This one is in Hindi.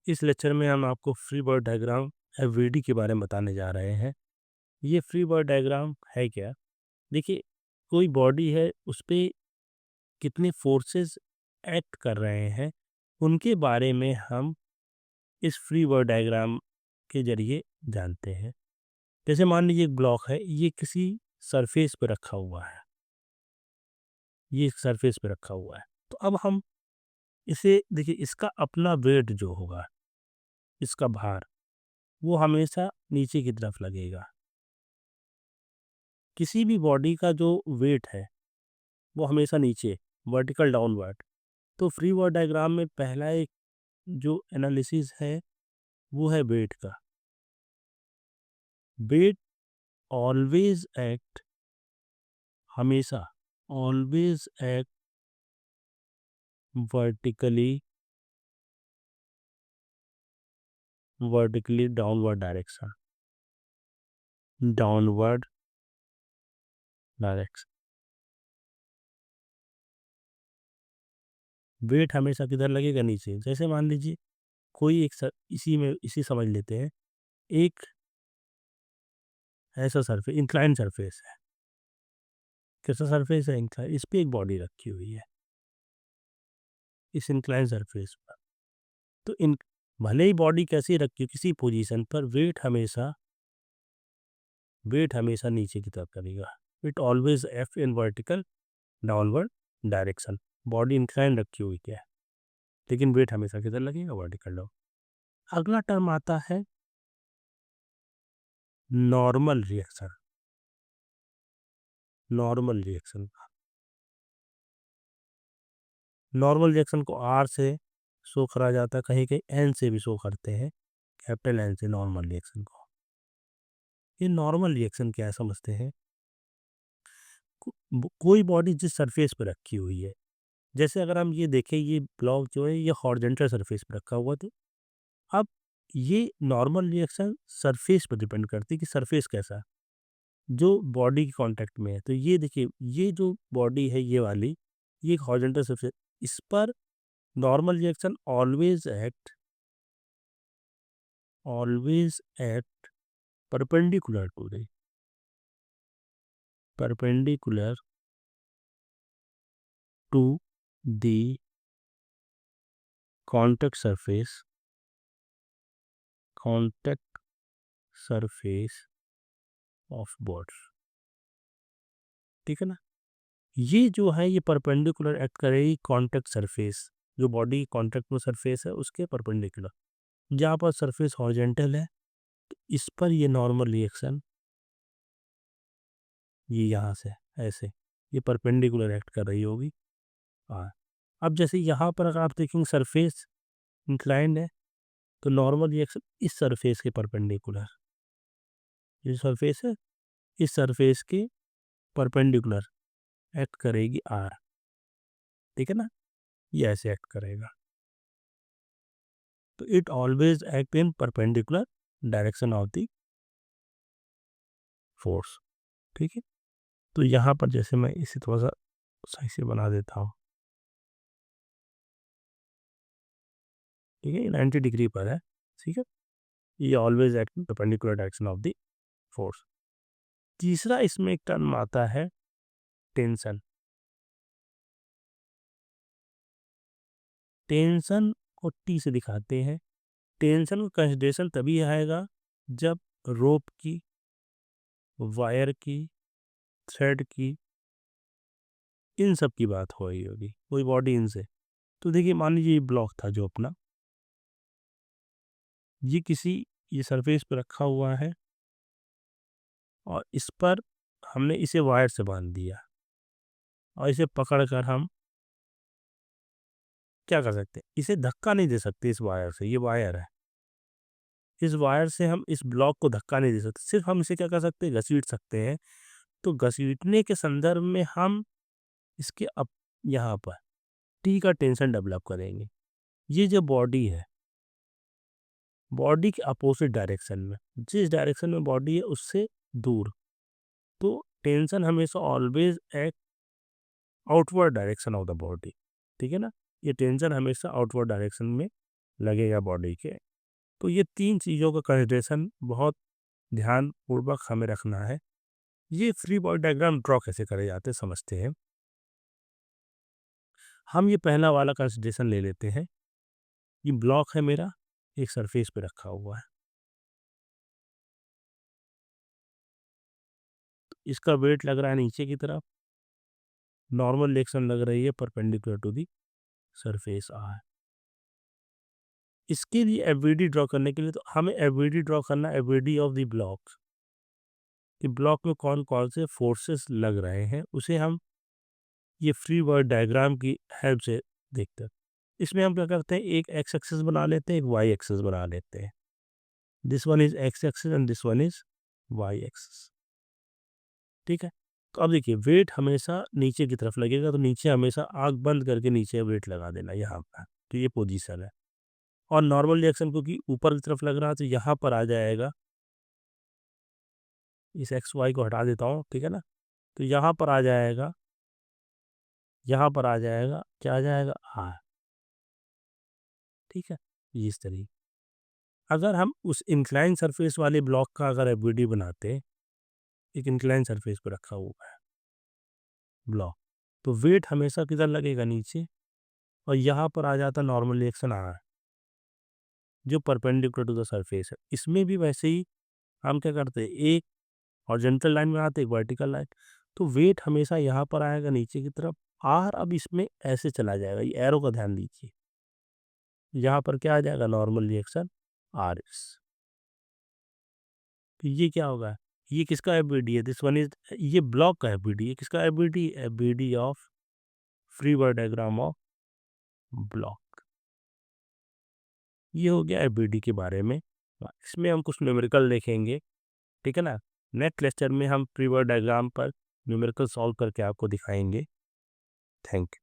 इस लेक्चर में हम आपको फ्री बॉडी डायग्राम एफवीडी के बारे में बताने जा रहे हैं। ये फ्री बॉडी डायग्राम है क्या? देखिए, कोई बॉडी है, उस पे कितने फोर्सेस एक्ट कर रहे हैं, उनके बारे में हम इस फ्री बॉडी डायग्राम के ज़रिए जानते हैं। जैसे मान लीजिए एक ब्लॉक है, ये किसी सरफेस पे रखा हुआ है, ये एक सरफेस पे रखा हुआ है। तो अब हम इसे देखिए, इसका अपना वेट जो होगा, इसका भार, वो हमेशा नीचे की तरफ लगेगा। किसी भी बॉडी का जो वेट है वो हमेशा नीचे, वर्टिकल डाउनवर्ड। तो फ्री बॉडी डायग्राम में पहला एक जो एनालिसिस है वो है वेट का। वेट ऑलवेज एक्ट, हमेशा always act vertically, vertically downward direction, downward direction. Weight हमेशा किधर लगेगा? नीचे। जैसे मान लीजिए कोई एक इसी समझ लेते हैं, एक ऐसा सरफेस, इंक्लाइन सरफेस है। कैसा सरफेस है? इंक्लाइन। इस पे एक बॉडी रखी हुई है, इस इंक्लाइन सरफेस पर। तो इन भले ही बॉडी कैसी रखी हो किसी पोजीशन पर, वेट हमेशा नीचे की तरफ करेगा। It always F in vertical downward direction. Body incline रखी हुई क्या है, लेकिन वेट हमेशा किधर लगेगा? Vertical down. अगला टर्म आता है normal reaction. Normal reaction, normal reaction को आर से शो करा जाता है, कहीं कहीं एन से भी शो करते हैं, कैपिटल एन से नॉर्मल रिएक्शन को। ये नॉर्मल रिएक्शन क्या है समझते हैं। कोई बॉडी जिस सरफेस पे रखी हुई है, जैसे अगर हम ये देखें, ये ब्लॉक जो है ये हॉरिजॉन्टल सरफेस पे रखा हुआ, तो अब ये नॉर्मल रिएक्शन सरफेस पर डिपेंड करती है कि सरफेस कैसा है, जो बॉडी के कांटेक्ट में है। तो ये देखिए, ये जो बॉडी है ये वाली, ये एक हॉरिजॉन्टल सरफेस, इस पर normal reaction always act perpendicular to the perpendicular to the contact surface of board। ठीक है ना? ये जो है ये परपेंडिकुलर एक्ट करेगी कांटेक्ट सरफेस, जो बॉडी कांटेक्ट में सरफेस है उसके परपेंडिकुलर। जहाँ पर सरफेस हॉरिजॉन्टल है, तो इस पर ये नॉर्मल रिएक्शन ये यहाँ से ऐसे ये परपेंडिकुलर एक्ट कर रही होगी। हाँ, अब जैसे यहाँ पर अगर आप देखेंगे सरफेस इंक्लाइंड है, तो नॉर्मल रिएक्शन इस सरफेस के परपेंडिकुलर, ये सरफेस है, इस सरफेस के परपेंडिकुलर एक्ट करेगी आर। ठीक है ना? ये ऐसे एक्ट करेगा। तो it always act in perpendicular direction of the force. ठीक है? तो यहाँ पर जैसे मैं इसे थोड़ा सा सही से बना देता हूँ। ठीक है, 90 डिग्री पर है। ठीक है, ये always act in perpendicular direction of the force. तीसरा इसमें एक टर्म आता है टेंशन। टेंशन को टी से दिखाते हैं। टेंशन का कंसिडरेशन तभी आएगा जब रोप की, वायर की, थ्रेड की, इन सब की बात हो रही होगी, कोई बॉडी इनसे। तो देखिए, मान लीजिए ये ब्लॉक था जो अपना, ये किसी ये सरफेस पे रखा हुआ है और इस पर हमने इसे वायर से बांध दिया, और इसे पकड़ कर हम क्या कर सकते हैं, इसे धक्का नहीं दे सकते इस वायर से। ये वायर है, इस वायर से हम इस ब्लॉक को धक्का नहीं दे सकते, सिर्फ हम इसे क्या कर सकते हैं, घसीट सकते हैं। तो घसीटने के संदर्भ में हम इसके अप यहाँ पर टी का टेंशन डेवलप करेंगे। ये जो बॉडी है, बॉडी के अपोजिट डायरेक्शन में, जिस डायरेक्शन में बॉडी है उससे दूर, तो टेंशन हमेशा always act outward direction of the body. ठीक है ना? ये टेंशन हमेशा आउटवर्ड डायरेक्शन में लगेगा बॉडी के। तो ये 3 चीज़ों का कंसिडरेशन बहुत ध्यानपूर्वक हमें रखना है। ये फ्री बॉडी डायग्राम ड्रॉ कैसे करे जाते हैं समझते हैं। हम ये पहला वाला कंसिडरेशन ले लेते हैं। ये ब्लॉक है मेरा, एक सरफेस पे रखा हुआ है। इसका वेट लग रहा है नीचे की तरफ, नॉर्मल रिएक्शन लग रही है perpendicular to the surface R. इसके लिए एफवीडी ड्रॉ करने के लिए तो हमें एफवीडी ड्रॉ करना है, एफवीडी ऑफ द ब्लॉक, कि ब्लॉक में कौन कौन से फोर्सेस लग रहे हैं, उसे हम ये फ्री बॉडी डायग्राम की हेल्प से देखते हैं। इसमें हम क्या करते हैं, एक एक्स एक्सिस बना लेते हैं, एक वाई एक्सिस बना लेते हैं। This one is X axis and this one is Y axis. ठीक है, तो अब देखिए वेट हमेशा नीचे की तरफ लगेगा, तो नीचे हमेशा आंख बंद करके नीचे वेट लगा देना यहाँ पर। तो ये पोजीशन है। और नॉर्मल रिएक्शन क्योंकि ऊपर की तरफ लग रहा है तो यहाँ पर आ जाएगा, इस एक्स वाई को हटा देता हूँ, ठीक है ना। तो यहाँ पर आ जाएगा, यहाँ पर आ जाएगा, क्या आ जाएगा, आर। ठीक है, इस तरीके। अगर हम उस इंक्लाइन सरफेस वाले ब्लॉक का अगर एफवीडी बनाते, एक इंक्लाइन सरफेस पर रखा हुआ है ब्लॉक, तो वेट हमेशा किधर लगेगा, नीचे, और यहाँ पर आ जाता नॉर्मल रिएक्शन आर, जो परपेंडिकुलर टू द सरफेस है। इसमें भी वैसे ही हम क्या करते हैं, एक हॉरिजॉन्टल लाइन बनाते, एक वर्टिकल लाइन। तो वेट हमेशा यहाँ पर आएगा नीचे की तरफ, आर अब इसमें ऐसे चला जाएगा, ये एरो का ध्यान दीजिए। यहाँ पर क्या आ जाएगा, नॉर्मल रिएक्शन आर एस। तो ये क्या होगा, ये किसका एफबीडी है, दिस वन इज, ये ब्लॉक का एफबीडी है। किसका FBD, FBD of free body diagram of block. ये हो गया एफबीडी के बारे में। इसमें हम कुछ न्यूमेरिकल देखेंगे, ठीक है ना। नेक्स्ट लेक्चर में हम फ्री बॉडी डायग्राम पर न्यूमेरिकल सॉल्व करके आपको दिखाएंगे। Thank you.